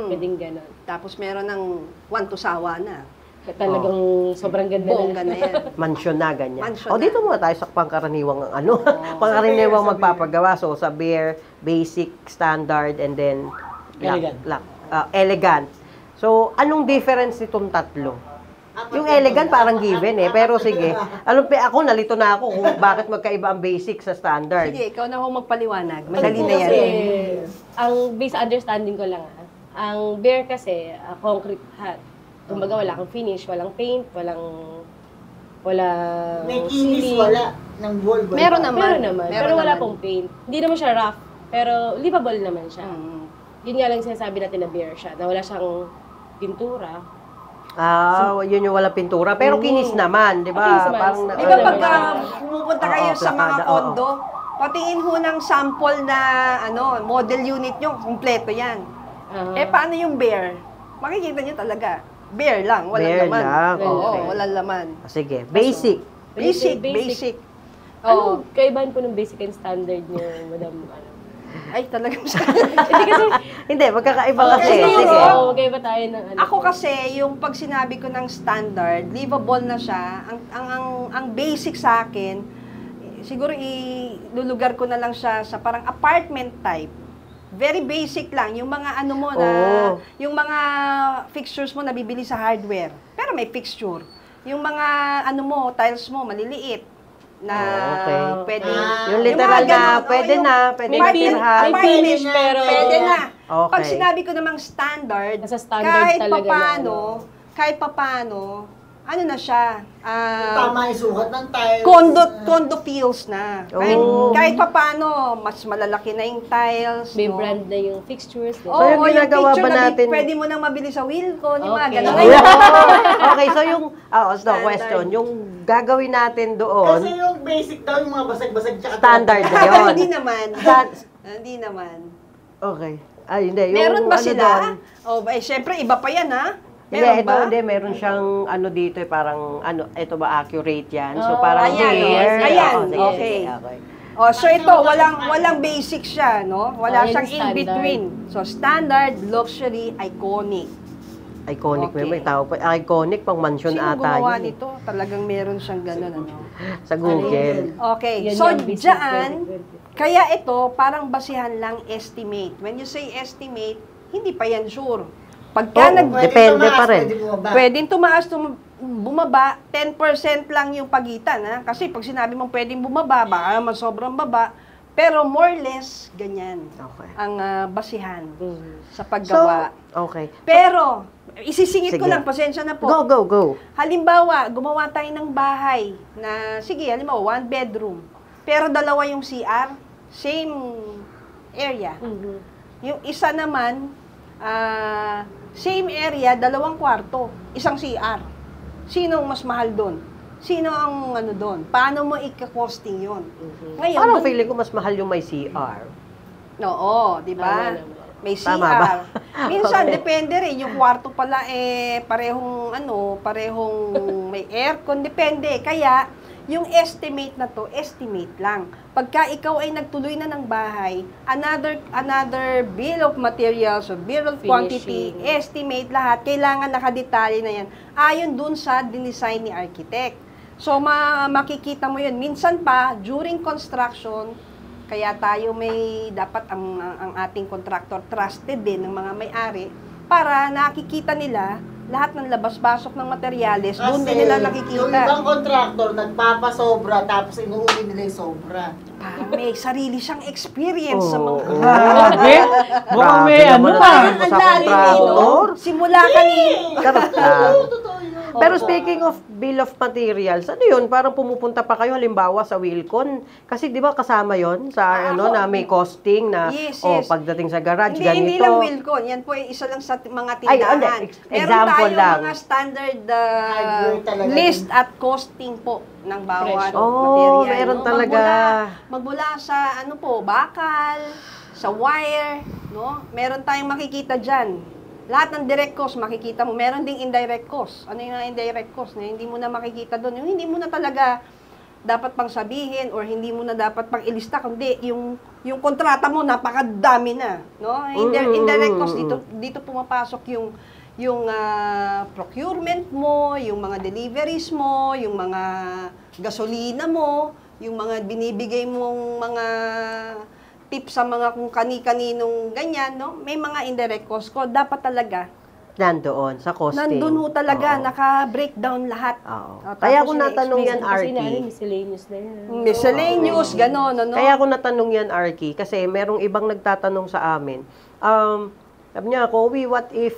Pwedeng ganon. Tapos meron ng one to sawa na. Talagang sobrang ganda Bongga na yan. Mansion na, ganyan. Mansion Dito muna tayo sa pangkaraniwang ano. Pangkaraniwang magpapagawa. So, sa bare, basic, standard, and then Elegant. elegant. So, anong difference nitong tatlo? Yung elegant parang given pero sige. Ako nalito na ako kung bakit magkaiba ang basic sa standard. Sige, ikaw na ho magpaliwanag. Madali Ano na po yan. kasi, ang base understanding ko lang ang bare kasi, concrete hat. Kumbaga wala kang finish, walang paint, walang walang May kinis, ceiling. wala. Ng wall, wala. Meron naman. Meron naman. Meron Pero wala naman. pong paint. Hindi naman siya rough. Pero livable naman siya. Mm. Yun nga lang sinasabi natin na bare siya. Na wala siyang pintura. Yun yung walang pintura. Pero kinis naman, di ba? Kinis naman. Parang Di ba Oo, pagka naman. pumupunta kayo Oo, sa mga plakada, kondo, patingin ho ng sample na model unit nyo, kumpleto yan. Paano yung bare? Makikita nyo talaga. Bare lang, walang Bare laman. lang, Oo, okay. walang laman. Sige, basic. Basic. Ano, Oo. kaibahan po ng basic and standard niyo, Madam? Ay, talagang Hindi kasi, Hindi, magkakaiba kasi. Kasi yun, Sige. oo, magkaiba tayo ng ano. Ako kasi, yung pag sinabi ko ng standard, livable na siya, ang basic sa akin, siguro ilulugar ko na lang siya sa parang apartment type. Very basic lang, yung mga ano mo na, yung mga fixtures mo nabibili sa hardware. Pero may fixture. Yung mga ano mo, tiles mo, maliliit. Na Okay. pwede. Yung literal mga na, ganon, pwede yung na, pwede may na pin- tirhan. may finish, pero pwede na. Okay. Pag sinabi ko namang standard, Nasa standard talaga kahit papano, ano na siya, Tama yung sukat ng tiles. condo feels na. Kahit papano, mas malalaki na yung tiles. May no? brand na yung fixtures. Oo, So, yung ginagawa picture ba na natin- pwede mo nang mabili sa Wilcon, yung mga Okay. ganun. Okay, so yung, question, yung gagawin natin Kasi doon, yung basic daw, yung mga basag-basag tsaka standard na yun. Hindi naman. Stan- Hindi naman. Okay. Ay, hindi. Yung, Meron ba ano sila? doon, Syempre, iba pa yan, ha? Hindi, Meron ito ba? hindi. Meron siyang ano dito, parang, ito ba accurate yan? So, Oh, parang ayan, bare. ayan, Oo, sige, okay. sige, okay. So ito, walang basic siya, no? Wala Yun siyang standard. in-between. So, standard, luxury, iconic. Iconic, Okay. may tawag pa. Iconic, pang mansion Sino ata gumawa yun. nito? Talagang meron siyang ganun, ano? Sa Google. Okay, Yan so yung business dyan, 2020. kaya ito, parang basihan lang estimate. When you say estimate, hindi pa yan sure. Pagka Oo. nag... Depende pa rin. Pwedeng tumaas, bumaba, 10% lang yung pagitan. Ha? Kasi pag sinabi mong pwedeng bumaba, baka naman sobrang baba. Pero more or less, ganyan Okay. ang basihan sa So, paggawa. okay. Pero, isisingit ko Sige. lang, pasensya na po. Go. Halimbawa, gumawa tayo ng bahay na, sige, halimbawa, 1 bedroom. Pero dalawa yung CR, same area. Yung isa naman, same area, 2 kwarto, isang CR. Sino ang mas mahal doon? Sino ang ano doon? Paano mo i-costing yun? Ngayon, Parang dun- feeling ko mas mahal yung may CR. Oo, di ba? Tama naman. May CR. Tama ba? Minsan, Okay. depende rin. Yung kwarto pala, parehong may aircon. Depende. Kaya, yung estimate na to, estimate lang. Pagka ikaw ay nagtuloy na ng bahay, another bill of materials or bill of quantity, Finishing. estimate lahat, kailangan nakadetalye na yan. Ayon dun sa dinesign ni architect. So, makikita mo yun. Minsan pa, during construction, kaya tayo dapat ang ating contractor trusted din ng mga may-ari para nakikita nila lahat ng labas-pasok ng materyales, doon din nila yung nakikita. ibang contractor, nagpapasobra, tapos inuuli nila yung sobra. Parang may sarili siyang experience sa mga... Grabe. Mukhang may Grabe ano naman pa. ang Ang lalim contractor. Simula kanina. Charot lang. Totoo yun. Pero speaking of bill of materials, ano yun? Parang pumupunta pa kayo halimbawa sa Wilcon. Kasi di ba kasama yon sa na may costing na Yes. pagdating sa garage, Hindi ganito. lang Wilcon. Yan po ay isa lang sa mga Ay, tindahan. hindi. Meron Example tayong lang. mga standard Hardware talaga list din. at costing po ng bawat Presyo. material. Meron no? talaga. Magmula sa bakal, sa wire, no? Meron tayong makikita dyan. Lahat ng direct cost makikita mo. Meron ding indirect cost. Ano yung indirect cost na hindi mo na makikita doon? Yung hindi mo na talaga dapat pang sabihin or hindi mo na dapat pang ilista, kundi yung kontrata mo napakadami na, no? Indirect cost dito pumapasok yung procurement mo, yung mga deliveries mo, yung mga gasolina mo, yung mga binibigay mong mga tips sa mga kung kani-kaninong ganyan, no? May mga indirect cost ko. Dapat talaga, Nandoon sa costing. nandun ho talaga, Oo. naka-breakdown lahat. Oo. Tapos Kaya kung yung natanong yan, expenses, Kasi na Arky. miscellaneous na yan. Miscellaneous, gano'n, ano? Kaya ako natanong yan, Arky, kasi merong ibang nagtatanong sa amin. Sabi niya, Kowi, what if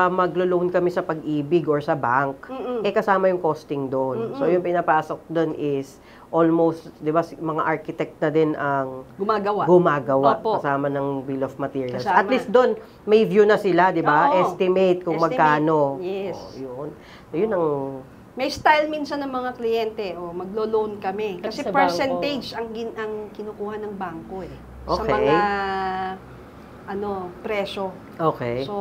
maglo-loan kami sa Pag-ibig or sa bank, kasama yung costing doon. So, yung pinapasok doon is almost, di ba, mga architect na din ang gumagawa Opo. kasama ng bill of materials. Kasama. At least doon, may view na sila, di ba? Oo. Estimate kung magkano. Yes. Yun. Yun ang... May style minsan ng mga kliyente, maglo-loan kami. Kasi Sa percentage ang kinukuha ng bangko sa Okay. mga presyo. Okay. So,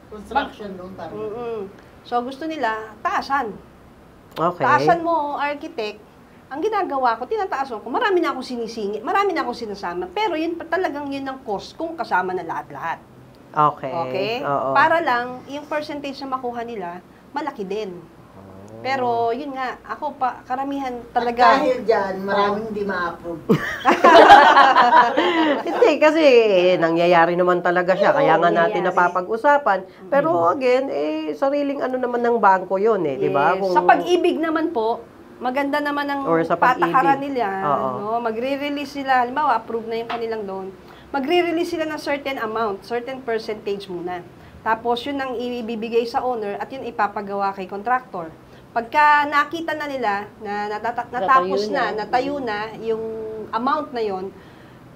Construction loan parang. So gusto nila taasan. Okay. Taasan mo, architect. Ang ginagawa ko, tinataasan ko. Marami na akong sinisingit, marami na akong sinasama. Pero yun talagang yun ang cost kung kasama na lahat-lahat. Okay. Okay? Oo. Para lang, yung percentage na makuha nila, malaki din. Pero, yun nga, ako pa, karamihan At talaga. dahil dyan, maraming hindi ma-approve. Hindi, kasi nangyayari naman talaga siya. Kaya nga natin nangyayari. napapag-usapan. Pero again, sariling ano naman ng bangko yun di ba? Yes. Sa Pag-ibig naman po, maganda naman ang Or sa Pag-ibig. patakaran nila. Oo. No? Magre-release sila, halimbawa, approve na yung kanilang loan. Magre-release sila ng certain amount, certain percentage muna. Tapos, yun ang ibibigay sa owner at yun ipapagawa kay contractor. Pagka nakita na nila na natapos natayo na yung amount na yon,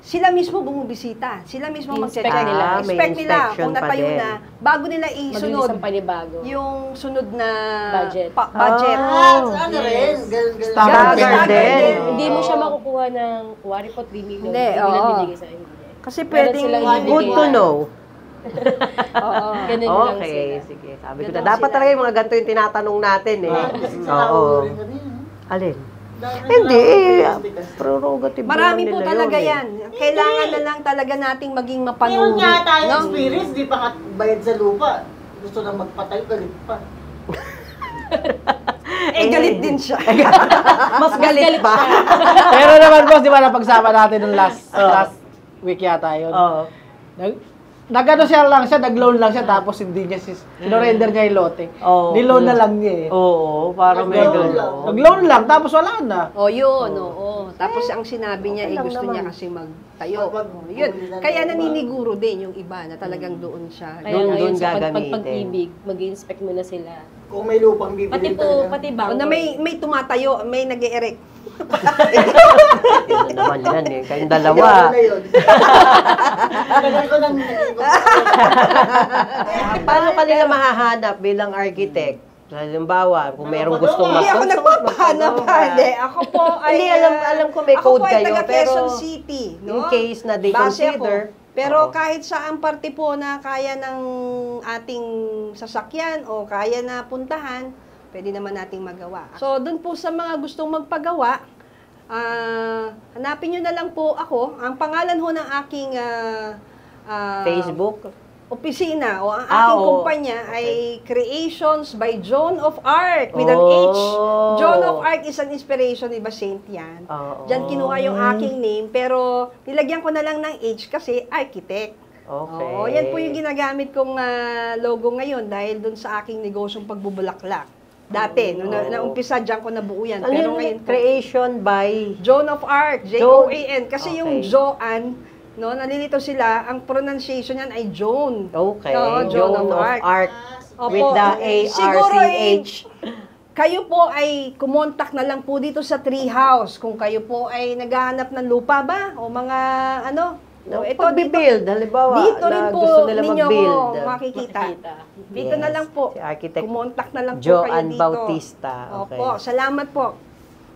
sila mismo bumubisita. Sila mismo I-inspect mag-check. nila. May Inspect nila inspection kung pa natayo din. na bago nila Maglinis isunod ang panibago. yung sunod na Budget. budget. At ano rin, ganun. Standard Staggered din. Hindi mo siya makukuha ng, kuwari po, 3 million. Hindi, Hindi lang oo. bibigay sa hindi. Kasi Meron pwedeng silang Good Good to know. Oo. Ganun lang Okay, sila. sige. Sabi ko Ganun na, dapat sila. talaga yung mga ganito yung tinatanong natin Oo. rin kami. Alin? Dami Hindi, na prerogative Marami naman po nila talaga yun, yan. Kailangan na lang talaga nating maging Meron mapanuri. nga tayo no? experience, di pa bayad sa lupa. Gusto na magpatay, galit pa. Galit din siya. Mas galit pa. Pero naman boss, di ba napagsama natin nung last week yata yun. Oo. Nagano siya lang siya, nag-loan lang siya, tapos hindi niya sinorender niya yung lote. Oo. Niloan na lang niya eh. Oo, parang may Nag-loan gano'n. lang. Nag-loan lang, tapos wala na. Yun, oo. Tapos ang sinabi niya, okay lang gusto naman. niya kasi magtayo. Kapag Yun. bumili ng Kaya lupa. naniniguro din yung iba na talagang doon siya. Kaya Doon ngayon sa gagamitin. pag-ibig, mag-inspect muna sila. Kung may lupang Pati bibili po, pati O bangko. na may tumatayo, may nag-e-erect. Yun naman yan kayong dalawa. na yun. Tagal ko nang Paano kanila mahahanap bilang architect? Halimbawa, kung merong gustong Hindi ako mag-consult, nagpapahanap magtanong pa. Hindi, ako po ay... Hindi, alam ko may code Ako po ay kayo, taga pero Quezon City. No? in case na they Base consider, ako. Pero oo. kahit saan parte po na kaya ng ating sasakyan o kaya na puntahan, pwede naman nating magawa. So, dun po sa mga gustong magpagawa, hanapin nyo na lang po ako. Ang pangalan ho ng aking Facebook. opisina o ang aking oo. kumpanya Okay. ay Creations by Joan of Arc with an Oh. H. Joan of Arc is an inspiration, iba saint yan. Oo. Diyan kinuha yung aking name, pero nilagyan ko na lang ng H kasi architect. Okay. Oo, yan po yung ginagamit kong logo ngayon dahil dun sa aking negosyong pagbubulaklak. Dati, nung naumpisa, diyan ko nabuo yan. Ano Pero yung ngayon po, creation by... Joan of Arc, J-O-A-N. Kasi Okay. yung Joan, no, nalilito sila, ang pronunciation yan ay Joan. Okay. Oo, Joan of Arc. With Opo, the siguro A-R-C-H. kayo po ay kumontak na lang po dito sa Treehouse kung kayo po ay naghahanap ng lupa ba o mga No, ito pag-build, halimbawa, dito rin na po gusto nila ninyo mag-build. ko makikita. Dito na Yes. lang po. Si Architect Kumontak na lang po Joan kayo dito. Bautista. Okay. Opo, salamat po.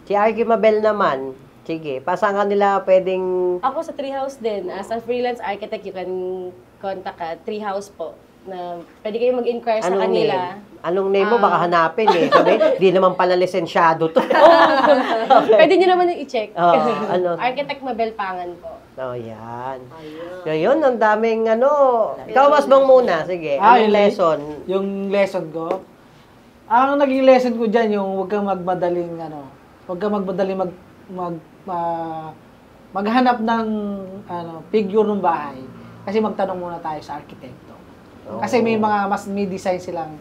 Si Arky Mabel naman, sige, pasan ka nila pwedeng... Ako sa Treehouse din. As a freelance architect, you can contact Treehouse po. Na pwede kayo mag-inquire sa kanila. Anong name mo? Baka hanapin Sabi, di naman pala lisensyado to. Pwede nyo naman yung i-check. Ano? Architect Mabel Pangan po. Oh, yan. So, yun, ang daming Ikaw, mas bang muna? Sige, anong yung lesson? Yung lesson ko. Ang naging lesson ko diyan yung huwag kang magmadaling huwag kang magmadaling maghanap ng figure ng bahay. Kasi magtanong muna tayo sa arkitekto. Kasi may design silang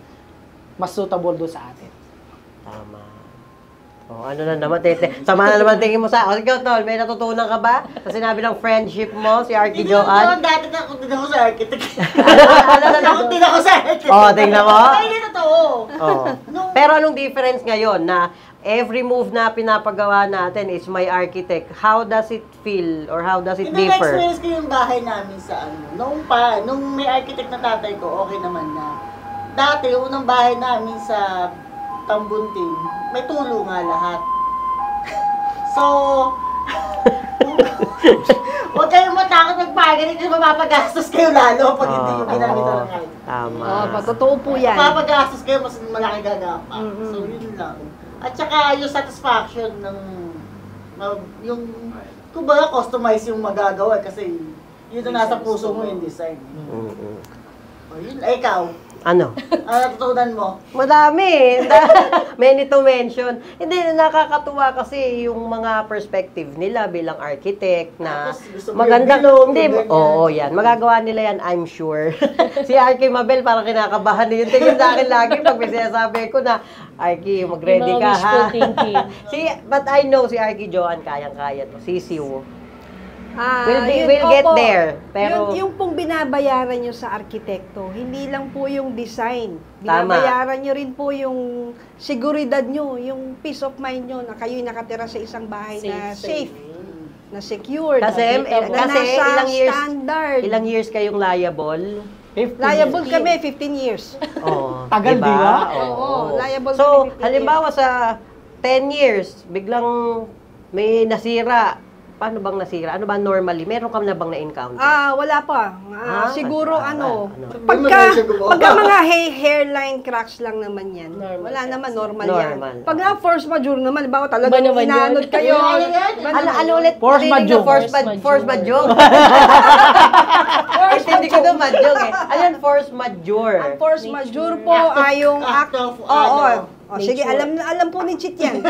mas suitable doon sa atin. Tama. Oh, ano na naman, sama na naman tingin mo sa akin. Ikaw, Tol, may natutunan ka ba? Sa sinabi ng friendship mo, si Arky Hindi ko, Joanne? dati na ako din ako sa architect. Ano na Ako din ako sa architect. Oh, tingnan mo. Ay, hindi totoo. Oh. Pero anong difference ngayon na every move na pinapagawa natin is my architect? How does it feel or how does it differ? Na-experience ko yung bahay namin sa ano. Nung may architect na tatay ko, okay naman na. Dati, yung unang bahay namin sa Tambunting, may tulo nga lahat. So, huwag kayong matakot magpagaling kasi mapapagastos kayo lalo pag hindi yung ginamitan ng kahit. Tama. Totoo po yan. Mapapagastos kayo, mas malaki gagapa. Mm-mm. So, yun lang. At saka yung satisfaction ng yung kumbaga customize yung magagawa kasi yun na nasa puso mo yung design. Mm-mm. O, yun, ikaw. Ano? Ano natutunan mo? Madami. Many to mention. Hindi, nakakatuwa kasi yung mga perspective nila bilang architect na Tapos gusto mo magandang, yung bilog, hindi, yung ganyan. oo, yan. Magagawa nila yan, I'm sure. Si Arky Mabel, parang kinakabahan din yung tingin sa akin lagi pag may sinasabi ko na, Arky, mag-ready Yung mga ka ha. wishful thinking. But I know si Arky Joanne, kayang-kaya to. Sisiw. Yun, We'll get opo. there. Pero, yung pong binabayaran nyo sa arkitekto, hindi lang po yung design. Tama. Binabayaran nyo rin po yung seguridad nyo, yung peace of mind nyo na kayo'y nakatira sa isang bahay na safe, na secured, kasi, na kasi nasa standard. ilang years kayong liable? 15 Liable years. kami, 15 years. Oh, Tagal, di ba? Oo, liable So, kami 15 halimbawa sa 10 years, biglang may nasira. Paano bang nasira? Ano ba normally? Meron ka na bang na-encounter? Wala pa. Siguro ano? Pagka mga hairline cracks lang naman yan. Normal Wala cracks. naman, normal, Normal. yan. Pag force majeure naman, ba talaga Ba naman yun? inaanod kayo. Ano ulit? Force Hindi majeure. ko Force majeure. Hindi ko doon majeure eh. Ano yun? Force majeure. Ang force majeure po ay yung act of, sige, alam po ni Chit yan.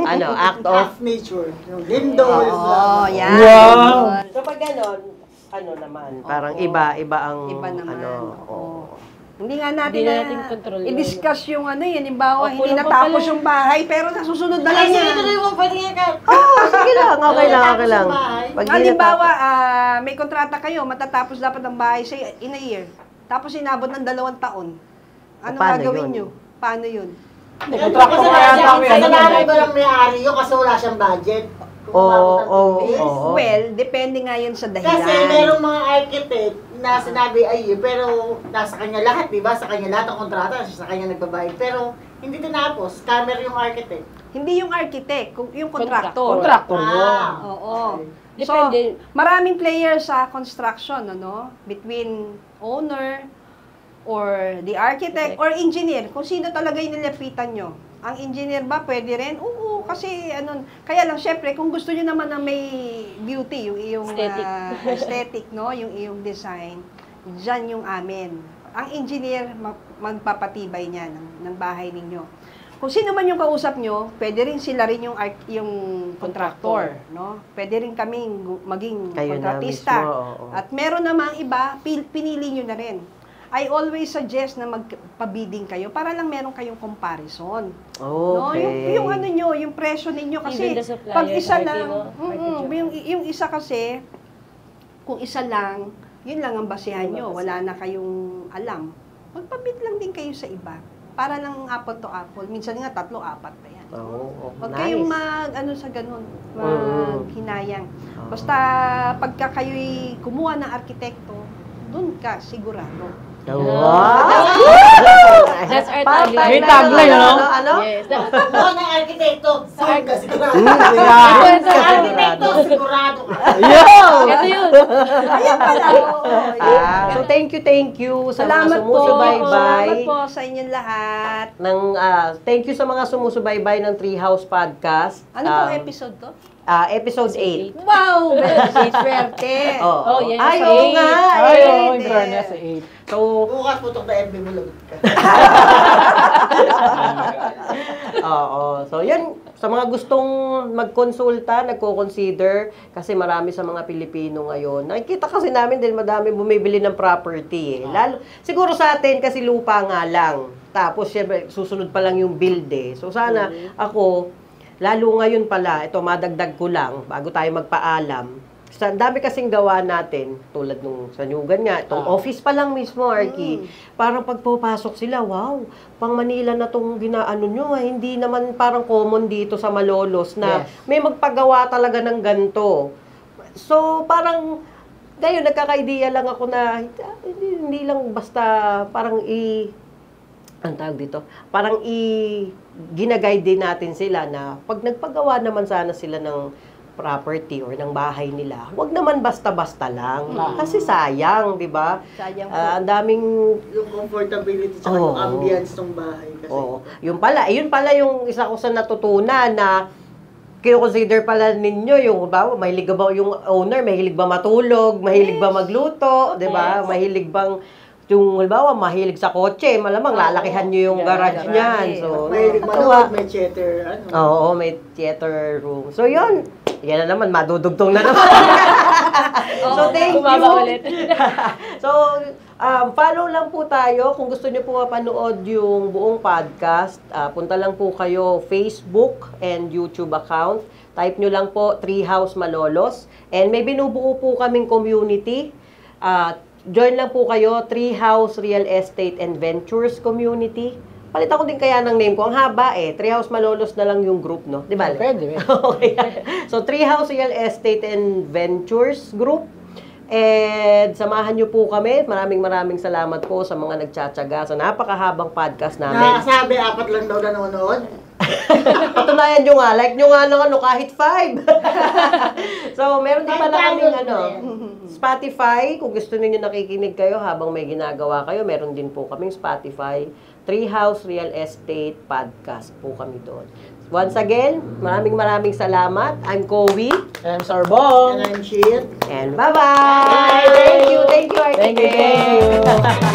Ano? Act of... of nature. Yung lindo. Yan. Wow. So pag ganon, ano naman? Parang Oo. iba ang... Iba naman. Ano, Oo. Hindi nga natin Hindi natin control yun. i-discuss yung ano yan, halimbawa, Opo, hindi lang po natapos pala. yung bahay, pero nasusunod na lang Ay, yan. sige, tuloy mo. Pwede nga ka. sige lang. Okay lang, okay lang. Pag di Halimbawa, natapos- may kontrata kayo, matatapos dapat ang bahay sa in a year. Tapos inabot ng 2 taon. Ano Paano gagawin yun? nyo? Paano yun? May kontrakto Kasi kaya kami. kasalanan ba lang may-ari yun kasi wala siyang budget? Kung umabot ng Oo. 2 years. Oo. Well, depende nga yun sa dahilan. Kasi merong mga architect na sinabi ay pero nasa kanya lahat, di ba? Sa kanya lahat ang kontrata, sa kanya nagbabayad. Pero hindi tinapos, scammer yung architect. Hindi yung architect, yung kontraktor. Kontraktor yun. Oo. Depende. So, maraming players sa construction, ano? Between owner or the architect or engineer. Kung sino talaga yung nilapitan nyo. Ang engineer ba pwede rin? Oo, kasi ano, kaya lang syempre kung gusto niyo naman na may beauty, yung iyong Aesthetic. aesthetic, no, yung iyong design, diyan yung amin. Ang engineer magpapatibay niya ng bahay ninyo. Kung sino man yung kausap nyo, pwede rin sila rin yung contractor, no? Pwede rin kaming maging Kayo na kontratista. mismo, oo. At meron namang iba, pinili nyo na rin. I always suggest na magpa-bidding kayo para lang meron kayong comparison. No, Okay. yung ano nyo, yung presyo ninyo kasi Even the supplier, pag isa Arky, lang, no? Arky yung isa kasi kung isa lang, yun lang ang basehan nyo, wala na kayong alam. Magpa-bid lang din kayo sa iba. Para lang apple to apple. Minsan nga 3, 4 pa yan. Huwag kayong ano sa ganun, maghinayang. Basta pagka kayo'y kumuha ng arkitekto, dun ka sigurado. Wow! That's our May tagline. tagline, no? Ano? Yes. Oo, ng arkitekto, full ka sigurado. Yeah. Sa arkitekto, sigurado ka. Ito yun. Ayan pala. So thank you sa Salamat mga po. sumusubaybay. Salamat po sa inyong lahat. Thank you sa mga sumusubaybay ng Treehouse Podcast. Ano pong episode to? Episode 8. Wow! Swerte! Oh, yes, ay, sa oo eight. nga. Ay, eh. oh, in fairness, 8. So, Bukas putok na FB mo lagot ka. oo. So, yan. Sa mga gustong magkonsulta, nagko-consider, kasi marami sa mga Pilipino ngayon. Nakikita kasi namin din madami bumibili ng property. Lalo, siguro sa atin kasi lupa nga lang. Tapos, syempre, susunod pa lang yung build eh. So, sana ako, lalo ngayon pala, ito madagdag ko lang, bago tayo magpaalam, sa dami kasing gawa natin, tulad nung sa Nyugan nga, itong office pa lang mismo, Arky, parang pagpapasok sila, wow, pang Manila na itong ginaano nyo, hindi naman parang common dito sa Malolos na may magpagawa talaga ng ganito. So, parang, ngayon, nagkaka-idea lang ako na, hindi lang basta parang ang tawag dito, parang ginaguide din natin sila na pag nagpagawa naman sana sila ng property or ng bahay nila, wag naman basta-basta lang. Kasi sayang, di ba? Sayang po. Ang daming... Yung comfortability sa yung ambience ng bahay. Kasi, Yun pala yung isa ko sa natutunan na kino-consider pala ninyo yung, ba, mahilig ba yung owner, mahilig ba matulog, mahilig ba magluto, di ba? Mahilig bang yung, halimbawa, mahilig sa kotse, malamang lalakihan nyo yung garage niyan. So, mahilig manood, may theater, Oo, may theater room. So, yun. Yan na naman, madudugtong na naman. So, thank you. Ulit. So, follow lang po tayo. Kung gusto niyo po mapanood yung buong podcast, punta lang po kayo Facebook and YouTube account. Type nyo lang po Treehouse Malolos. And may binubuo po kaming community. Join lang po kayo, Treehouse Real Estate and Ventures Community. Palitan ko din kaya ng name ko. Ang haba Treehouse Malolos na lang yung group, no? Di ba? Pwede. Okay. So, Treehouse Real Estate and Ventures Group. And samahan nyo po kami. Maraming salamat po sa mga nagtsatsaga sa napakahabang podcast namin. Nakasabi, 4 lang daw nanonood. Patunayan nyo nga. Like nyo nga ng kahit 5. So, meron din pala kaming Spotify. Kung gusto niyo nakikinig kayo habang may ginagawa kayo, meron din po kaming Spotify. Treehouse Real Estate Podcast po kami doon. Once again, maraming salamat. I'm Kowi. I'm Sarbong. And I'm Shit. And bye-bye! Thank you, Thank you.